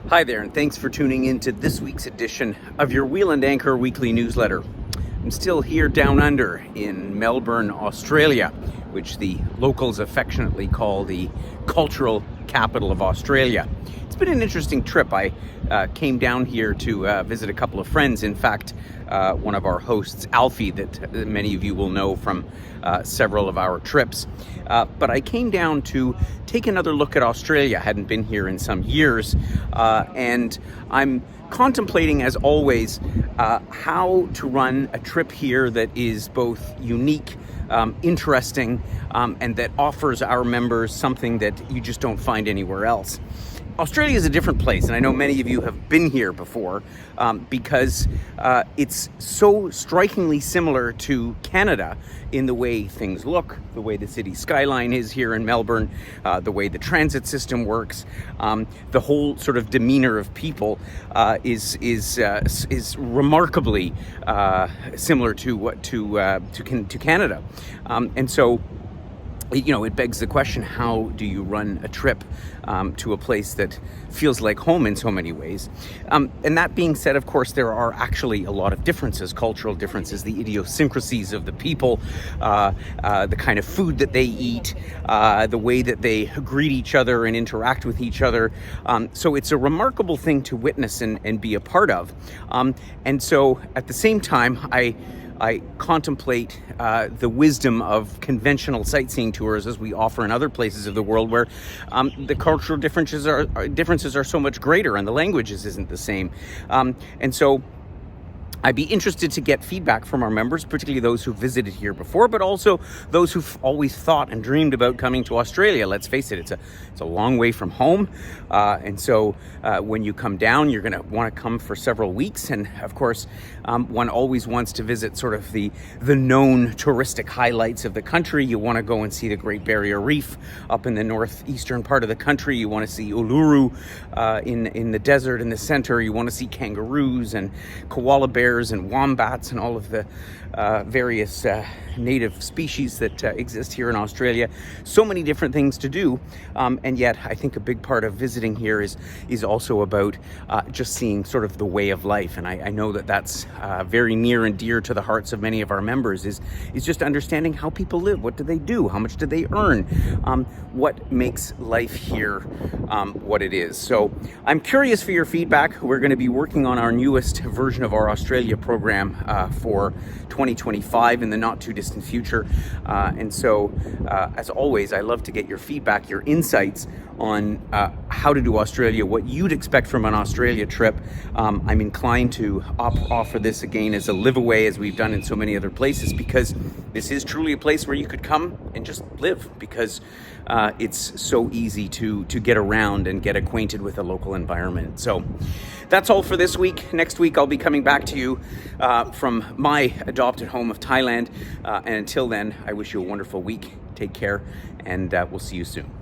Hi there, and thanks for tuning in to this week's edition of your Wheel and Anchor weekly newsletter. I'm still here down under in Melbourne, Australia, which the locals affectionately call the cultural capital of Australia. It's been an interesting trip. I came down here to visit a couple of friends. In fact, one of our hosts, Alfie, that many of you will know from several of our trips. But I came down to take another look at Australia. I hadn't been here in some years, and I'm contemplating, as always, how to run a trip here that is both unique, interesting, and that offers our members something that you just don't find anywhere else. Australia is a different place, and I know many of you have been here before because it's so strikingly similar to Canada in the way things look, the way the city skyline is here in Melbourne, the way the transit system works, the whole sort of demeanor of people is remarkably similar to Canada, and so. You know, it begs the question, how do you run a trip to a place that feels like home in so many ways? And that being said, of course, there are actually a lot of differences, cultural differences, the idiosyncrasies of the people, the kind of food that they eat, the way that they greet each other and interact with each other. So it's a remarkable thing to witness and be a part of. And so at the same time, I contemplate the wisdom of conventional sightseeing tours as we offer in other places of the world where the cultural differences are so much greater and the languages isn't the same. And so I'd be interested to get feedback from our members, particularly those who visited here before, but also those who've always thought and dreamed about coming to Australia. Let's face it, it's a long way from home. And so when you come down, you're going to want to come for several weeks. And of course, one always wants to visit sort of the known touristic highlights of the country. You want to go and see the Great Barrier Reef up in the northeastern part of the country. You want to see Uluru in the desert in the center. You want to see kangaroos and koala bears and wombats and all of the various native species that exist here in Australia. So many different things to do, and yet I think a big part of visiting here is also about just seeing sort of the way of life. And I know that that's very near and dear to the hearts of many of our members, is just understanding how people live. What do they do? How much do they earn? What makes life here what it is? So I'm curious for your feedback. We're going to be working on our newest version of our Australia program for 2025 in the not too distant future. And so, as always, I love to get your feedback, your insights on how to do Australia, what you'd expect from an Australia trip. I'm inclined to offer this again as a live away, as we've done in so many other places, because this is truly a place where you could come and just live, because it's so easy to get around and get acquainted with the local environment. So that's all for this week. Next week, I'll be coming back to you from my adopted home of Thailand. And until then, I wish you a wonderful week. Take care, and we'll see you soon.